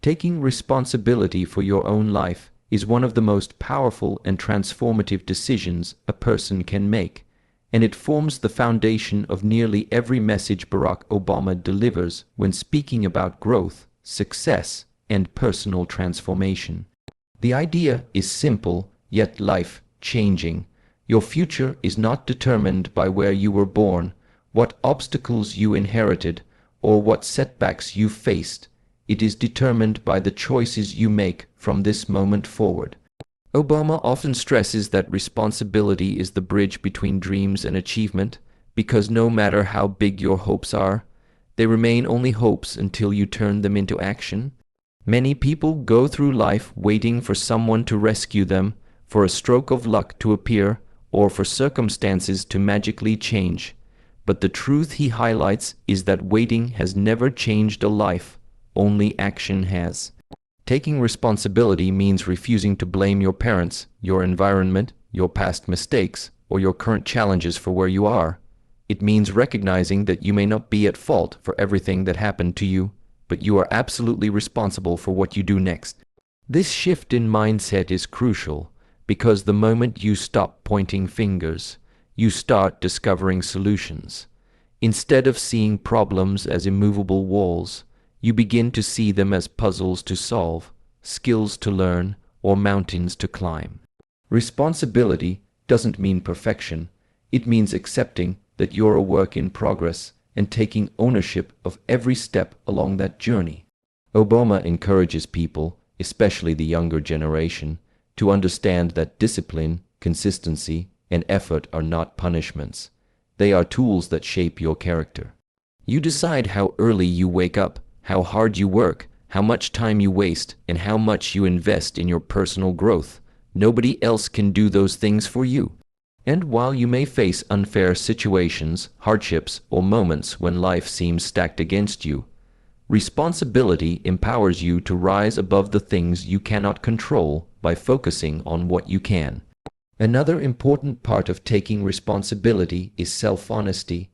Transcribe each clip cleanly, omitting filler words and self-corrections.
Taking responsibility for your own life is one of the most powerful and transformative decisions a person can make, and it forms the foundation of nearly every message Barack Obama delivers when speaking about growth, success, and personal transformation. The idea is simple, yet life-changing. Your future is not determined by where you were born, what obstacles you inherited, or what setbacks you faced. It is determined by the choices you make from this moment forward. Obama often stresses that responsibility is the bridge between dreams and achievement, because no matter how big your hopes are, they remain only hopes until you turn them into action. Many people go through life waiting for someone to rescue them, for a stroke of luck to appear, or for circumstances to magically change. But the truth he highlights is that waiting has never changed a life, only action has. Taking responsibility means refusing to blame your parents, your environment, your past mistakes, or your current challenges for where you are. It means recognizing that you may not be at fault for everything that happened to you, but you are absolutely responsible for what you do next. This shift in mindset is crucial, because the moment you stop pointing fingers, you start discovering solutions. Instead of seeing problems as immovable walls, you begin to see them as puzzles to solve, skills to learn, or mountains to climb. Responsibility doesn't mean perfection. It means accepting that you're a work in progress and taking ownership of every step along that journey. Obama encourages people, especially the younger generation, to understand that discipline, consistency, and effort are not punishments. They are tools that shape your character. You decide how early you wake up, how hard you work, how much time you waste, and how much you invest in your personal growth. Nobody else can do those things for you. And while you may face unfair situations, hardships, or moments when life seems stacked against you, responsibility empowers you to rise above the things you cannot control by focusing on what you can. Another important part of taking responsibility is self-honesty.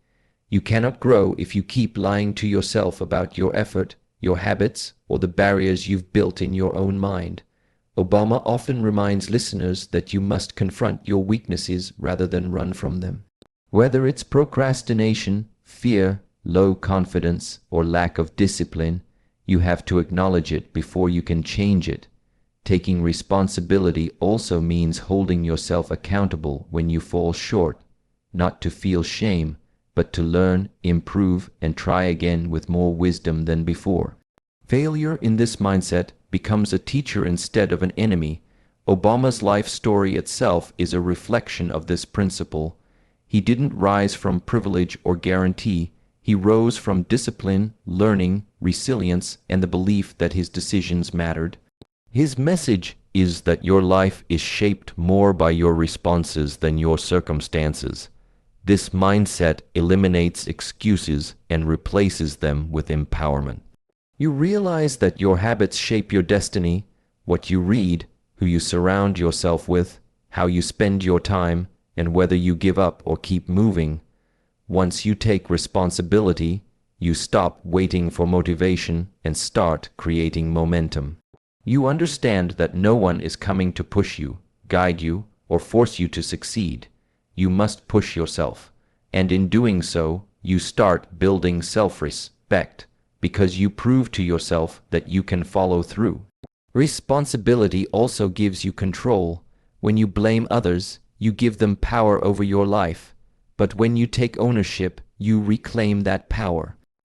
You cannot grow if you keep lying to yourself about your effort, your habits, or the barriers you've built in your own mind. Obama often reminds listeners that you must confront your weaknesses rather than run from them. Whether it's procrastination, fear, low confidence, or lack of discipline, you have to acknowledge it before you can change it. Taking responsibility also means holding yourself accountable when you fall short, not to feel shame, but to learn, improve, and try again with more wisdom than before. Failure in this mindset becomes a teacher instead of an enemy. Obama's life story itself is a reflection of this principle. He didn't rise from privilege or guarantee. He rose from discipline, learning, resilience, and the belief that his decisions mattered. His message is that your life is shaped more by your responses than your circumstances. This mindset eliminates excuses and replaces them with empowerment. You realize that your habits shape your destiny, what you read, who you surround yourself with, how you spend your time, and whether you give up or keep moving. Once you take responsibility, you stop waiting for motivation and start creating momentum. You understand that no one is coming to push you, guide you, or force you to succeed. You must push yourself, and in doing so, you start building self-respect, because you prove to yourself that you can follow through. Responsibility also gives you control. When you blame others, you give them power over your life. But when you take ownership, you reclaim that power.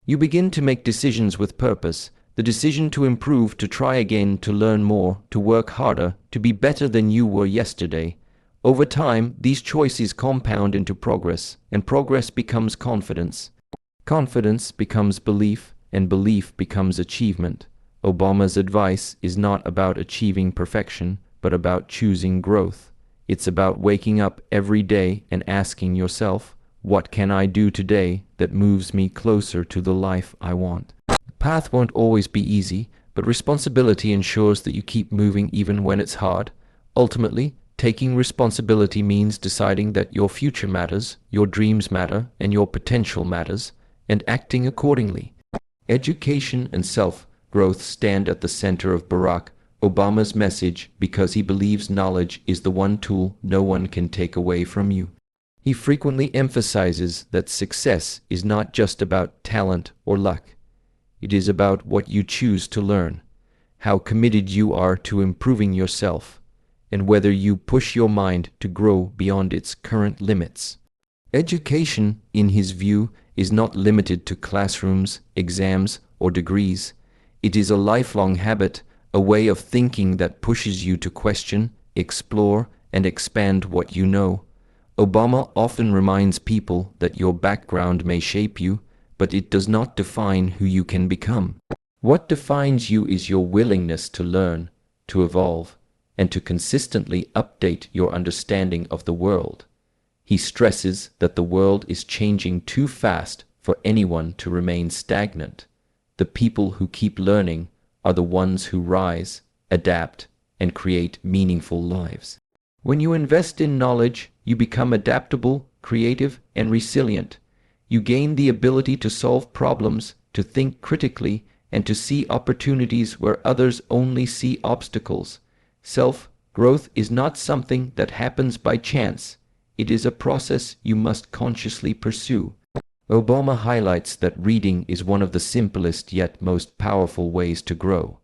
You begin to make decisions with purpose, the decision to improve, to try again, to learn more, to work harder, to be better than you were yesterday. Over time, these choices compound into progress, and progress becomes confidence. Confidence becomes belief, and belief becomes achievement. Obama's advice is not about achieving perfection, but about choosing growth. It's about waking up every day and asking yourself, what can I do today that moves me closer to the life I want? The path won't always be easy, but responsibility ensures that you keep moving even when it's hard. Ultimately, taking responsibility means deciding that your future matters, your dreams matter, and your potential matters, and acting accordingly. Education and growth stand at the center of Barack Obama's message because he believes knowledge is the one tool no one can take away from you. He frequently emphasizes that success is not just about talent or luck. It is about what you choose to learn, how committed you are to improving yourself, and whether you push your mind to grow beyond its current limits. Education, in his view, is not limited to classrooms, exams, or degrees. It is a lifelong habit, a way of thinking that pushes you to question, explore, and expand what you know. Obama often reminds people that your background may shape you, but it does not define who you can become. What defines you is your willingness to learn, to evolve, and to consistently update your understanding of the world. He stresses that the world is changing too fast for anyone to remain stagnant. The people who keep learning are the ones who rise, adapt, and create meaningful lives. When you invest in knowledge, you become adaptable, creative, and resilient. You gain the ability to solve problems, to think critically, and to see opportunities where others only see obstacles. Self-growth is not something that happens by chance. It is a process you must consciously pursue. Obama highlights that reading is one of the simplest yet most powerful ways to grow.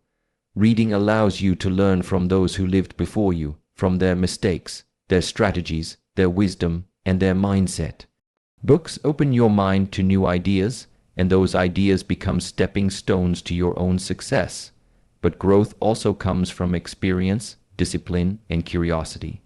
Reading allows you to learn from those who lived before you, from their mistakes, their strategies, their wisdom, and their mindset. Books open your mind to new ideas, and those ideas become stepping stones to your own success. But growth also comes from experience, discipline, and curiosity.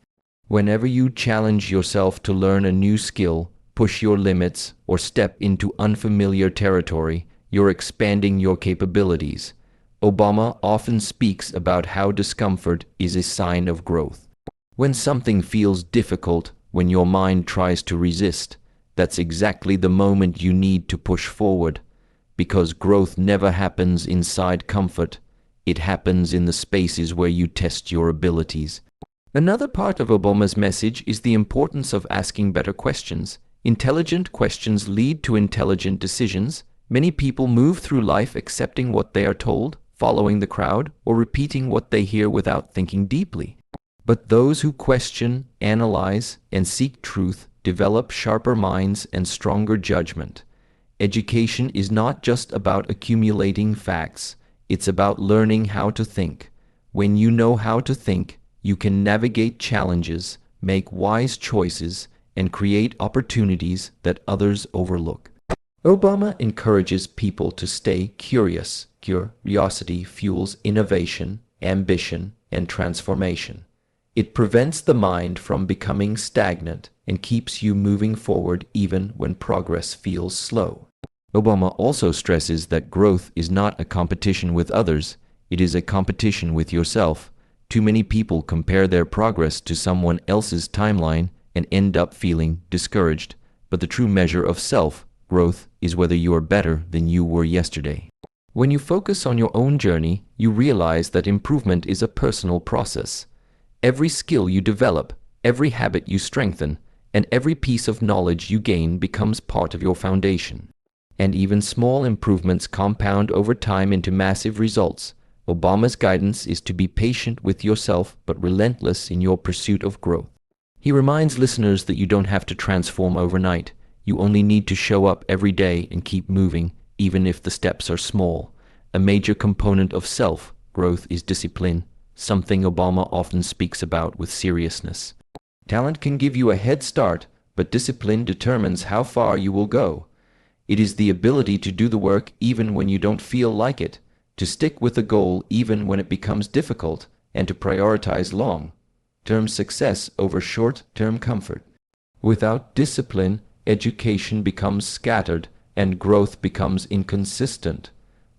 Whenever you challenge yourself to learn a new skill, push your limits, or step into unfamiliar territory, you're expanding your capabilities. Obama often speaks about how discomfort is a sign of growth. When something feels difficult, when your mind tries to resist, that's exactly the moment you need to push forward, because growth never happens inside comfort. It happens in the spaces where you test your abilities. Another part of Obama's message is the importance of asking better questions. Intelligent questions lead to intelligent decisions. Many people move through life accepting what they are told, following the crowd, or repeating what they hear without thinking deeply. But those who question, analyze, and seek truth develop sharper minds and stronger judgment. Education is not just about accumulating facts, it's about learning how to think. When you know how to think, you can navigate challenges, make wise choices, and create opportunities that others overlook. Obama encourages people to stay curious. Curiosity fuels innovation, ambition, and transformation. It prevents the mind from becoming stagnant and keeps you moving forward even when progress feels slow. Obama also stresses that growth is not a competition with others, it is a competition with yourself. Too many people compare their progress to someone else's timeline and end up feeling discouraged. But the true measure of self-growth is whether you are better than you were yesterday. When you focus on your own journey, you realize that improvement is a personal process. Every skill you develop, every habit you strengthen, and every piece of knowledge you gain becomes part of your foundation. And even small improvements compound over time into massive results. Obama's guidance is to be patient with yourself but relentless in your pursuit of growth. He reminds listeners that you don't have to transform overnight. You only need to show up every day and keep moving, even if the steps are small. A major component of self-growth is discipline, something Obama often speaks about with seriousness. Talent can give you a head start, but discipline determines how far you will go. It is the ability to do the work even when you don't feel like it, to stick with a goal even when it becomes difficult, and to prioritize long-term success over short-term comfort. Without discipline, education becomes scattered and growth becomes inconsistent.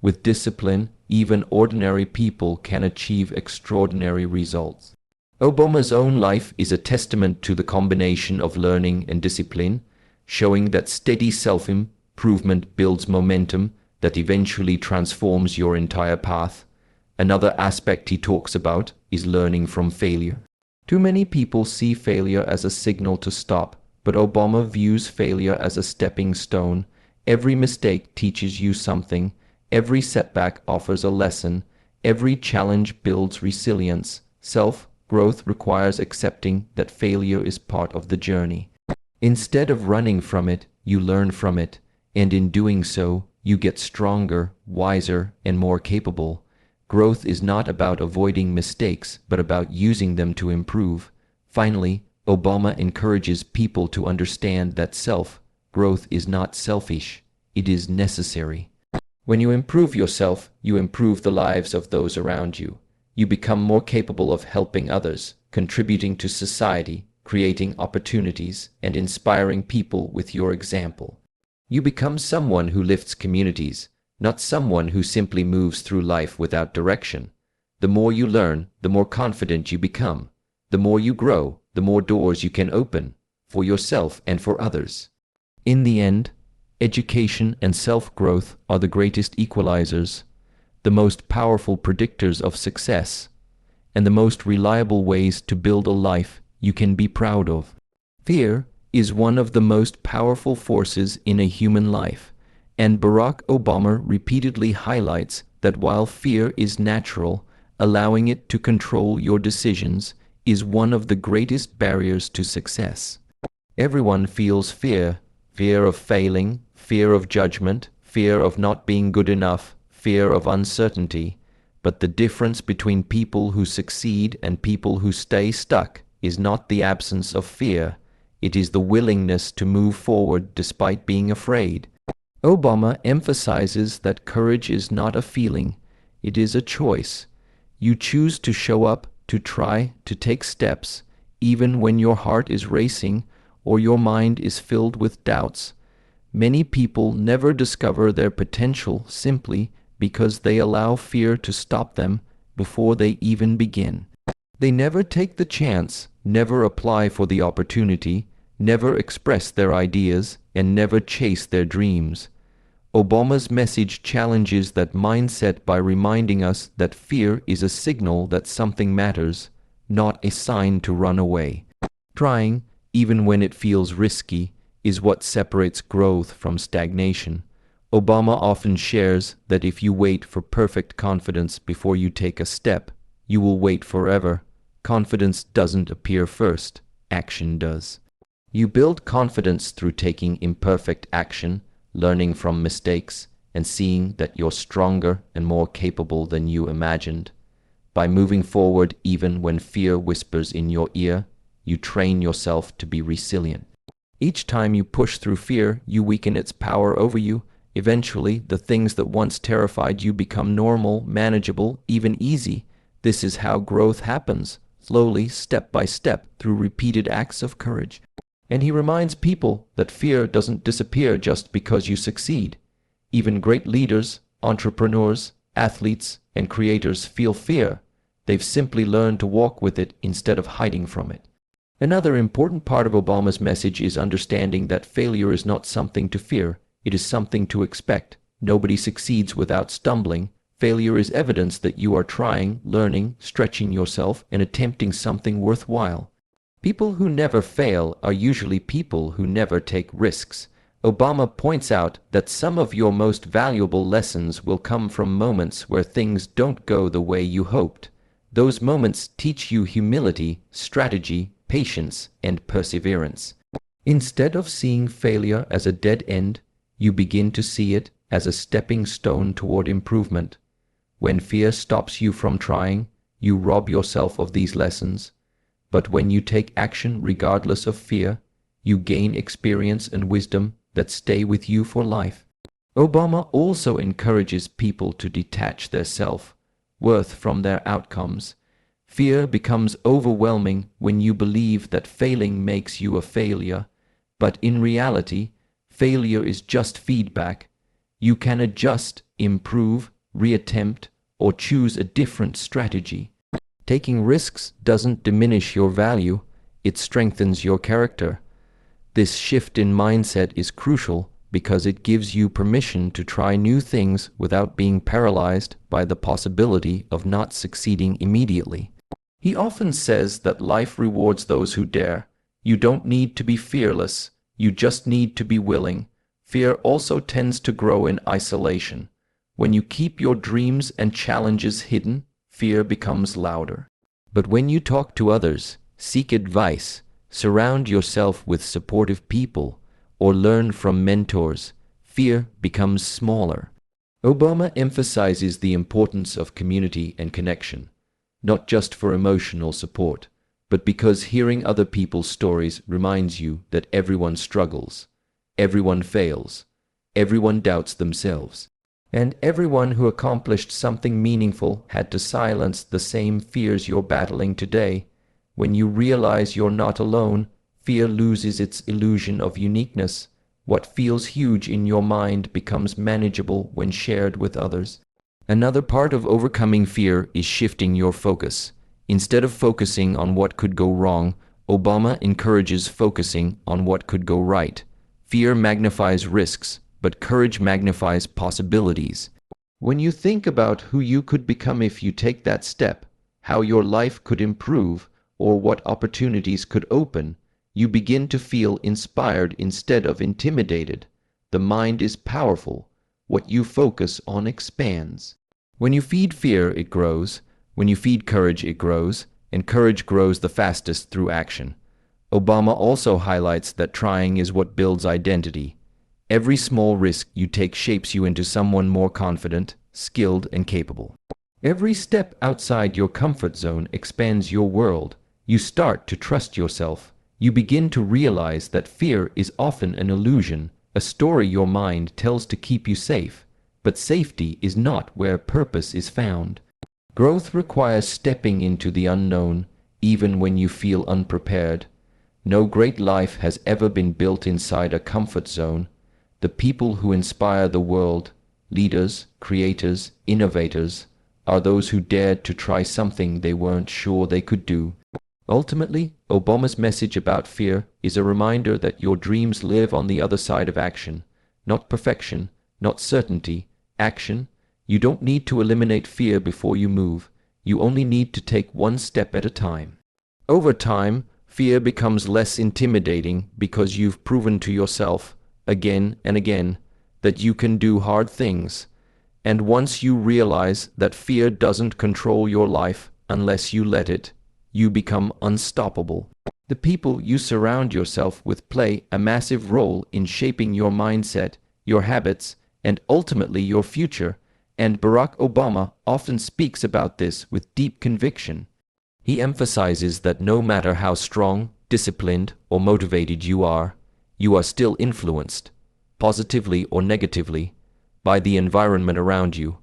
With discipline, even ordinary people can achieve extraordinary results. Obama's own life is a testament to the combination of learning and discipline, showing that steady self-improvement builds momentum that eventually transforms your entire path. Another aspect he talks about is learning from failure. Too many people see failure as a signal to stop, but Obama views failure as a stepping stone. Every mistake teaches you something. Every setback offers a lesson. Every challenge builds resilience. Self-growth requires accepting that failure is part of the journey. Instead of running from it, you learn from it, and in doing so, you get stronger, wiser, and more capable. Growth is not about avoiding mistakes, but about using them to improve. Finally, Obama encourages people to understand that self-growth is not selfish, it is necessary. When you improve yourself, you improve the lives of those around you. You become more capable of helping others, contributing to society, creating opportunities, and inspiring people with your example. You become someone who lifts communities, not someone who simply moves through life without direction. The more you learn, the more confident you become. The more you grow, the more doors you can open, for yourself and for others. In the end, education and self-growth are the greatest equalizers, the most powerful predictors of success, and the most reliable ways to build a life you can be proud of. Fear is one of the most powerful forces in a human life, and Barack Obama repeatedly highlights that while fear is natural, allowing it to control your decisions is one of the greatest barriers to success. Everyone feels fear of failing, fear of judgment, fear of not being good enough, fear of uncertainty, but the difference between people who succeed and people who stay stuck is not the absence of fear, it is the willingness to move forward despite being afraid. Obama emphasizes that courage is not a feeling, it is a choice. You choose to show up, to try, to take steps, even when your heart is racing or your mind is filled with doubts. Many people never discover their potential simply because they allow fear to stop them before they even begin. They never take the chance, never apply for the opportunity, never express their ideas, and never chase their dreams. Obama's message challenges that mindset by reminding us that fear is a signal that something matters, not a sign to run away. Trying, even when it feels risky, is what separates growth from stagnation. Obama often shares that if you wait for perfect confidence before you take a step, you will wait forever. Confidence doesn't appear first, action does. You build confidence through taking imperfect action, learning from mistakes, and seeing that you're stronger and more capable than you imagined. By moving forward even when fear whispers in your ear, you train yourself to be resilient. Each time you push through fear, you weaken its power over you. Eventually, the things that once terrified you become normal, manageable, even easy. This is how growth happens, slowly, step by step, through repeated acts of courage. And he reminds people that fear doesn't disappear just because you succeed. Even great leaders, entrepreneurs, athletes, and creators feel fear. They've simply learned to walk with it instead of hiding from it. Another important part of Obama's message is understanding that failure is not something to fear, it is something to expect. Nobody succeeds without stumbling. Failure is evidence that you are trying, learning, stretching yourself, and attempting something worthwhile. People who never fail are usually people who never take risks. Obama points out that some of your most valuable lessons will come from moments where things don't go the way you hoped. Those moments teach you humility, strategy, patience, and perseverance. Instead of seeing failure as a dead end, you begin to see it as a stepping stone toward improvement. When fear stops you from trying, you rob yourself of these lessons. But when you take action regardless of fear, you gain experience and wisdom that stay with you for life. Obama also encourages people to detach their self-worth from their outcomes. Fear becomes overwhelming when you believe that failing makes you a failure, but in reality, failure is just feedback. You can adjust, improve, reattempt, or choose a different strategy. Taking risks doesn't diminish your value, it strengthens your character. This shift in mindset is crucial because it gives you permission to try new things without being paralyzed by the possibility of not succeeding immediately. He often says that life rewards those who dare. You don't need to be fearless, you just need to be willing. Fear also tends to grow in isolation. When you keep your dreams and challenges hidden, fear becomes louder. But when you talk to others, seek advice, surround yourself with supportive people, or learn from mentors, fear becomes smaller. Obama emphasizes the importance of community and connection, not just for emotional support, but because hearing other people's stories reminds you that everyone struggles, everyone fails, everyone doubts themselves, and everyone who accomplished something meaningful had to silence the same fears you're battling today. When you realize you're not alone, fear loses its illusion of uniqueness. What feels huge in your mind becomes manageable when shared with others. Another part of overcoming fear is shifting your focus. Instead of focusing on what could go wrong, Obama encourages focusing on what could go right. Fear magnifies risks, but courage magnifies possibilities. When you think about who you could become if you take that step, how your life could improve, or what opportunities could open, you begin to feel inspired instead of intimidated. The mind is powerful. What you focus on expands. When you feed fear, it grows. When you feed courage, it grows. And courage grows the fastest through action. Obama also highlights that trying is what builds identity. Every small risk you take shapes you into someone more confident, skilled, and capable. Every step outside your comfort zone expands your world. You start to trust yourself. You begin to realize that fear is often an illusion, a story your mind tells to keep you safe. But safety is not where purpose is found. Growth requires stepping into the unknown, even when you feel unprepared. No great life has ever been built inside a comfort zone. The people who inspire the world, leaders, creators, innovators, are those who dared to try something they weren't sure they could do. Ultimately, Obama's message about fear is a reminder that your dreams live on the other side of action. Not perfection, not certainty, action. You don't need to eliminate fear before you move. You only need to take one step at a time. Over time, fear becomes less intimidating because you've proven to yourself, again and again, that you can do hard things. And once you realize that fear doesn't control your life unless you let it, you become unstoppable. The people you surround yourself with play a massive role in shaping your mindset, your habits, and ultimately your future, and Barack Obama often speaks about this with deep conviction. He emphasizes that no matter how strong, disciplined, or motivated you are still influenced, positively or negatively, by the environment around you.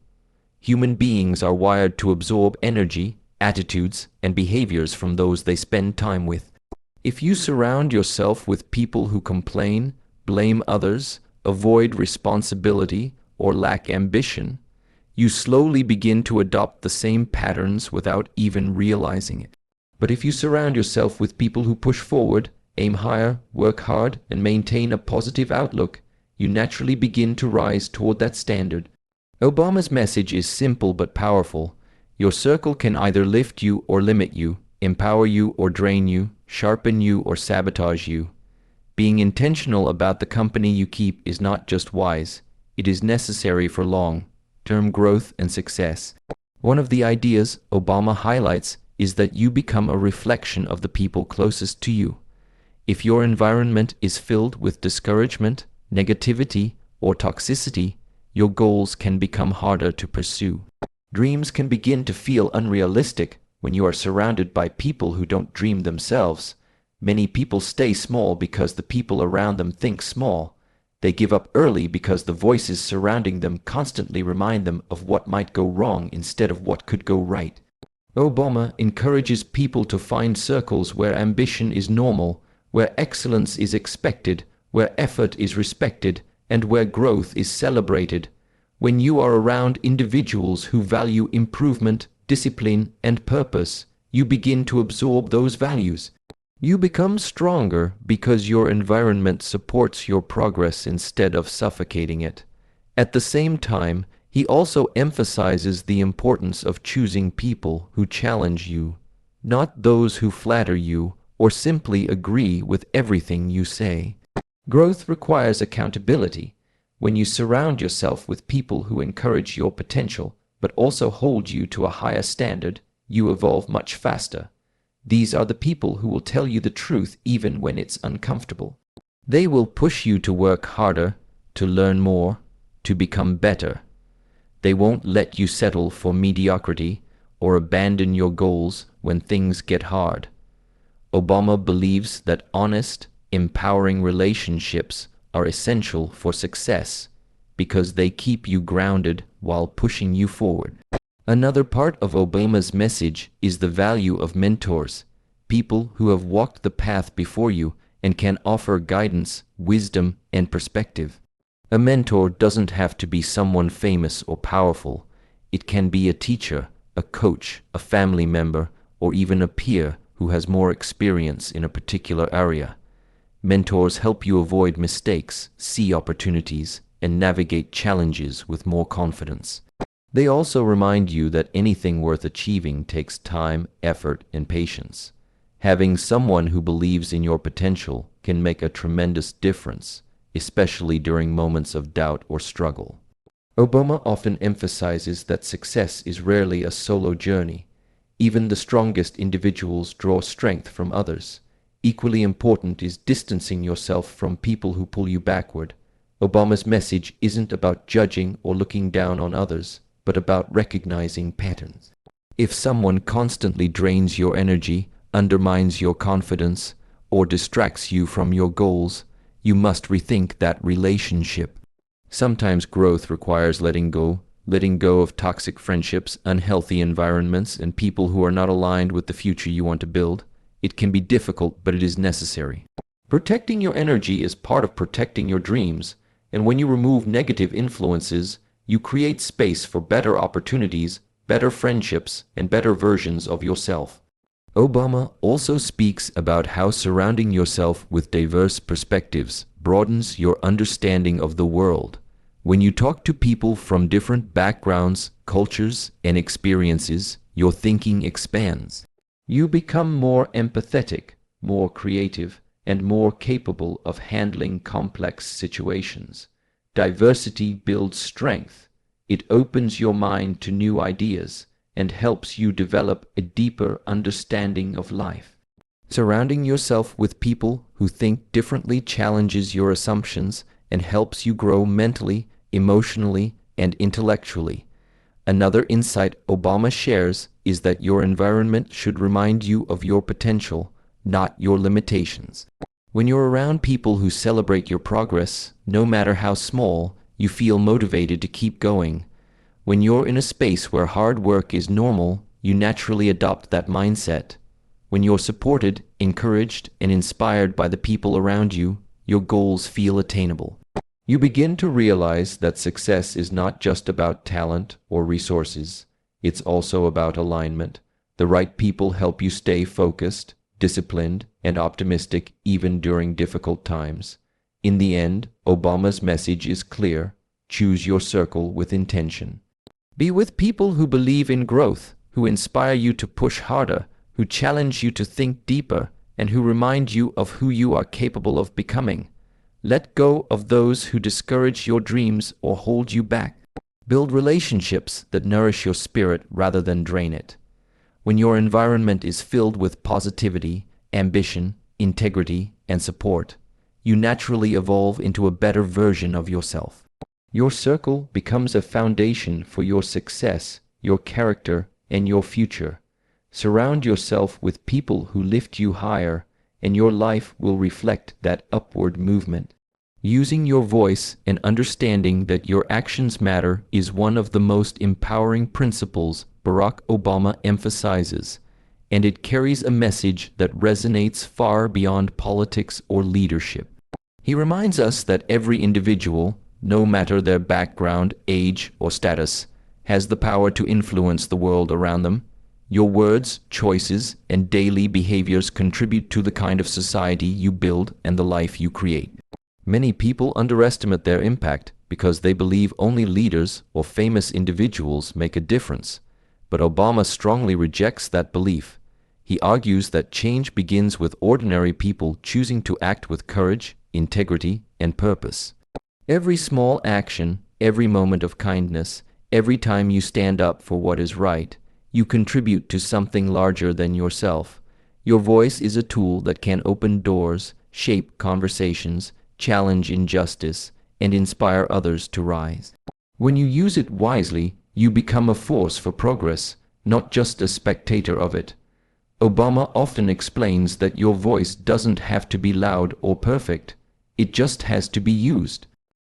Human beings are wired to absorb energy, attitudes, and behaviors from those they spend time with. If you surround yourself with people who complain, blame others, avoid responsibility, or lack ambition, you slowly begin to adopt the same patterns without even realizing it. But if you surround yourself with people who push forward, aim higher, work hard, and maintain a positive outlook, you naturally begin to rise toward that standard. Obama's message is simple but powerful. Your circle can either lift you or limit you, empower you or drain you, sharpen you or sabotage you. Being intentional about the company you keep is not just wise, it is necessary for long-term growth and success. One of the ideas Obama highlights is that you become a reflection of the people closest to you. If your environment is filled with discouragement, negativity, or toxicity, your goals can become harder to pursue. Dreams can begin to feel unrealistic when you are surrounded by people who don't dream themselves. Many people stay small because the people around them think small. They give up early because the voices surrounding them constantly remind them of what might go wrong instead of what could go right. Obama encourages people to find circles where ambition is normal, where excellence is expected, where effort is respected, and where growth is celebrated. When you are around individuals who value improvement, discipline, and purpose, you begin to absorb those values. You become stronger because your environment supports your progress instead of suffocating it. At the same time, he also emphasizes the importance of choosing people who challenge you, not those who flatter you or simply agree with everything you say. Growth requires accountability. When you surround yourself with people who encourage your potential, but also hold you to a higher standard, you evolve much faster. These are the people who will tell you the truth even when it's uncomfortable. They will push you to work harder, to learn more, to become better. They won't let you settle for mediocrity or abandon your goals when things get hard. Obama believes that honest, empowering relationships are essential for success because they keep you grounded while pushing you forward. Another part of Obama's message is the value of mentors, people who have walked the path before you and can offer guidance, wisdom, and perspective. A mentor doesn't have to be someone famous or powerful. It can be a teacher, a coach, a family member, or even a peer who has more experience in a particular area. Mentors help you avoid mistakes, see opportunities, and navigate challenges with more confidence. They also remind you that anything worth achieving takes time, effort, and patience. Having someone who believes in your potential can make a tremendous difference, especially during moments of doubt or struggle. Obama often emphasizes that success is rarely a solo journey. Even the strongest individuals draw strength from others. Equally important is distancing yourself from people who pull you backward. Obama's message isn't about judging or looking down on others, but about recognizing patterns. If someone constantly drains your energy, undermines your confidence, or distracts you from your goals, you must rethink that relationship. Sometimes growth requires letting go of toxic friendships, unhealthy environments, and people who are not aligned with the future you want to build. It can be difficult, but it is necessary. Protecting your energy is part of protecting your dreams, and when you remove negative influences, you create space for better opportunities, better friendships, and better versions of yourself. Obama also speaks about how surrounding yourself with diverse perspectives broadens your understanding of the world. When you talk to people from different backgrounds, cultures, and experiences, your thinking expands. You become more empathetic, more creative, and more capable of handling complex situations. Diversity builds strength. It opens your mind to new ideas and helps you develop a deeper understanding of life. Surrounding yourself with people who think differently challenges your assumptions and helps you grow mentally, emotionally, and intellectually. Another insight Obama shares is that your environment should remind you of your potential, not your limitations. When you're around people who celebrate your progress, no matter how small, you feel motivated to keep going. When you're in a space where hard work is normal, you naturally adopt that mindset. When you're supported, encouraged, and inspired by the people around you, your goals feel attainable. You begin to realize that success is not just about talent or resources. It's also about alignment. The right people help you stay focused, disciplined, and optimistic even during difficult times. In the end, Obama's message is clear. Choose your circle with intention. Be with people who believe in growth, who inspire you to push harder, who challenge you to think deeper, and who remind you of who you are capable of becoming. Let go of those who discourage your dreams or hold you back. Build relationships that nourish your spirit rather than drain it. When your environment is filled with positivity, ambition, integrity, and support, you naturally evolve into a better version of yourself. Your circle becomes a foundation for your success, your character, and your future. Surround yourself with people who lift you higher, and your life will reflect that upward movement. Using your voice and understanding that your actions matter is one of the most empowering principles Barack Obama emphasizes, and it carries a message that resonates far beyond politics or leadership. He reminds us that every individual, no matter their background, age, or status, has the power to influence the world around them. Your words, choices, and daily behaviors contribute to the kind of society you build and the life you create. Many people underestimate their impact because they believe only leaders or famous individuals make a difference. But Obama strongly rejects that belief. He argues that change begins with ordinary people choosing to act with courage, integrity, and purpose. Every small action, every moment of kindness, every time you stand up for what is right, you contribute to something larger than yourself. Your voice is a tool that can open doors, shape conversations, challenge injustice, and inspire others to rise. When you use it wisely, you become a force for progress, not just a spectator of it. Obama often explains that your voice doesn't have to be loud or perfect. It just has to be used.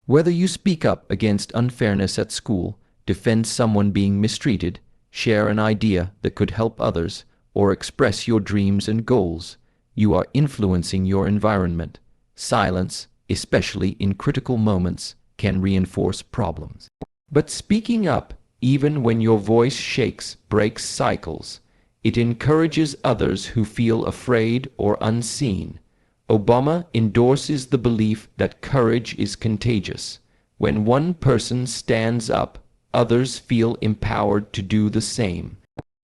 Whether you speak up against unfairness at school, defend someone being mistreated, share an idea that could help others, or express your dreams and goals, you are influencing your environment. Silence, especially in critical moments, can reinforce problems. But speaking up, even when your voice shakes, breaks cycles. It encourages others who feel afraid or unseen. Obama endorses the belief that courage is contagious. When one person stands up, others feel empowered to do the same.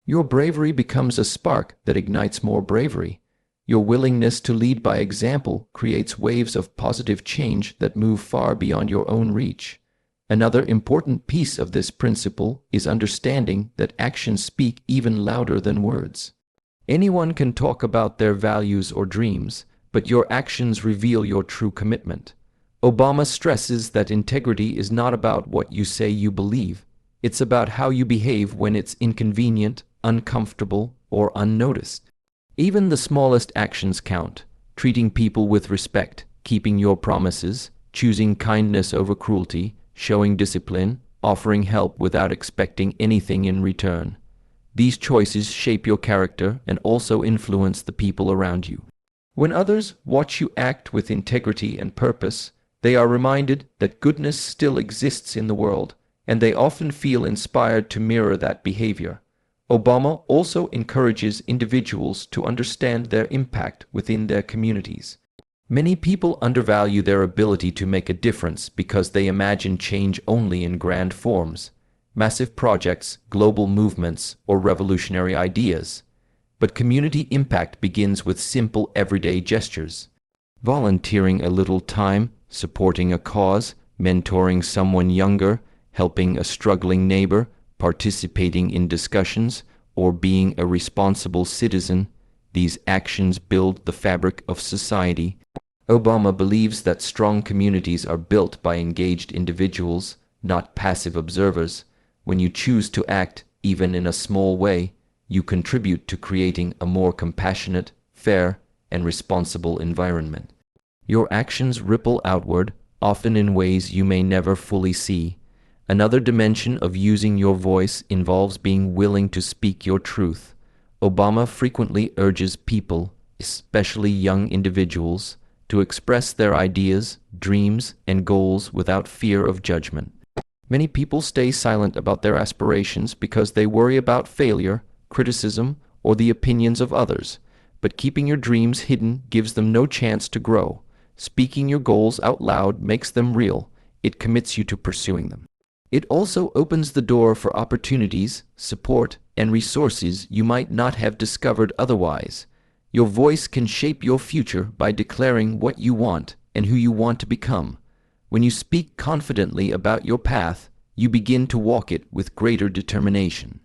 Your bravery becomes a spark that ignites more bravery. Your willingness to lead by example creates waves of positive change that move far beyond your own reach. Another important piece of this principle is understanding that actions speak even louder than words. Anyone can talk about their values or dreams, but your actions reveal your true commitment. Obama stresses that integrity is not about what you say you believe. It's about how you behave when it's inconvenient, uncomfortable, or unnoticed. Even the smallest actions count. Treating people with respect, keeping your promises, choosing kindness over cruelty, showing discipline, offering help without expecting anything in return. These choices shape your character and also influence the people around you. When others watch you act with integrity and purpose, they are reminded that goodness still exists in the world, and they often feel inspired to mirror that behavior. Obama also encourages individuals to understand their impact within their communities. Many people undervalue their ability to make a difference because they imagine change only in grand forms, massive projects, global movements, or revolutionary ideas. But community impact begins with simple everyday gestures. Volunteering a little time, supporting a cause, mentoring someone younger, helping a struggling neighbor, participating in discussions, or being a responsible citizen, these actions build the fabric of society. Obama believes that strong communities are built by engaged individuals, not passive observers. When you choose to act, even in a small way, you contribute to creating a more compassionate, fair, and responsible environment. Your actions ripple outward, often in ways you may never fully see. Another dimension of using your voice involves being willing to speak your truth. Obama frequently urges people, especially young individuals, to express their ideas, dreams, and goals without fear of judgment. Many people stay silent about their aspirations because they worry about failure, criticism, or the opinions of others. But keeping your dreams hidden gives them no chance to grow. Speaking your goals out loud makes them real. It commits you to pursuing them. It also opens the door for opportunities, support, and resources you might not have discovered otherwise. Your voice can shape your future by declaring what you want and who you want to become. When you speak confidently about your path, you begin to walk it with greater determination.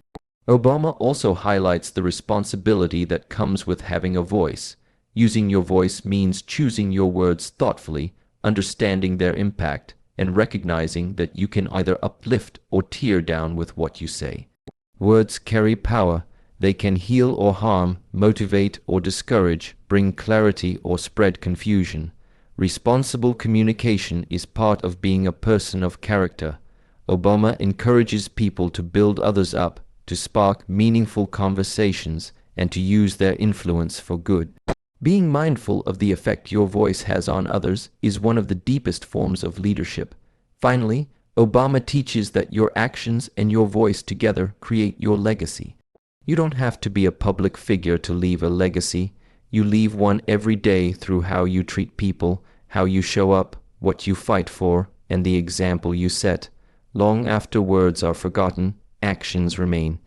Obama also highlights the responsibility that comes with having a voice. Using your voice means choosing your words thoughtfully, understanding their impact, and recognizing that you can either uplift or tear down with what you say. Words carry power. They can heal or harm, motivate or discourage, bring clarity or spread confusion. Responsible communication is part of being a person of character. Obama encourages people to build others up, to spark meaningful conversations, and to use their influence for good. Being mindful of the effect your voice has on others is one of the deepest forms of leadership. Finally, Obama teaches that your actions and your voice together create your legacy. You don't have to be a public figure to leave a legacy. You leave one every day through how you treat people, how you show up, what you fight for, and the example you set. Long after words are forgotten, actions remain.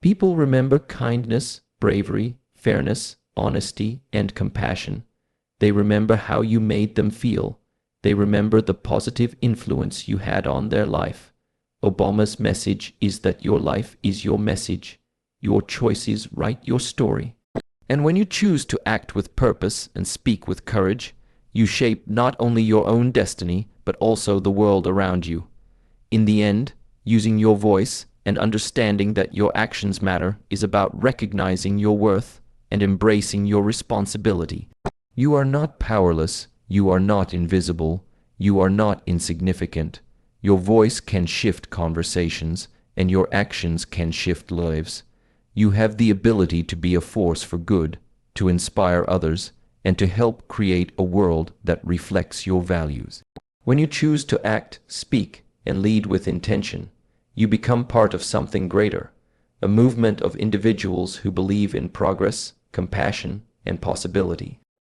People remember kindness, bravery, fairness, honesty, and compassion. They remember how you made them feel. they remember the positive influence you had on their life. Obama's message is that your life is your message. Your choices write your story. And when you choose to act with purpose and speak with courage, you shape not only your own destiny, but also the world around you. In the end, using your voice and understanding that your actions matter is about recognizing your worth and embracing your responsibility. You are not powerless, you are not invisible, you are not insignificant. Your voice can shift conversations, and your actions can shift lives. You have the ability to be a force for good, to inspire others, and to help create a world that reflects your values. When you choose to act, speak, and lead with intention, you become part of something greater, a movement of individuals who believe in progress, compassion, and possibility.